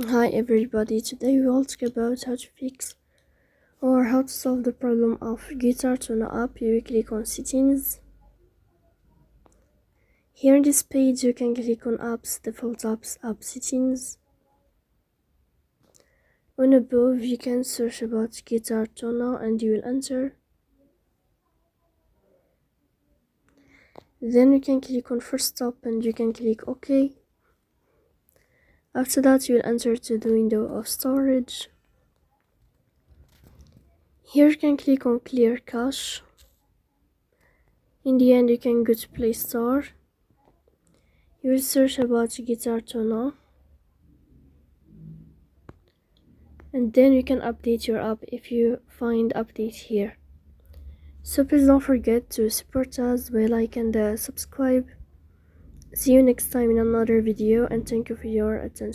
Hi everybody, today we will talk about how to fix or how to solve the problem of GuitarTuna app. You click on settings. Here in this page you can click on apps, default apps, app settings. On above you can search about GuitarTuna and you will enter. Then you can click on first stop and you can click OK. After that you will enter to the window of storage. Here you can click on clear cache. In the end you can go to Play Store. You will search about GuitarTuna and then you can update your app if you find update here. So please don't forget to support us by like and subscribe. See you next time in another video and thank you for your attention.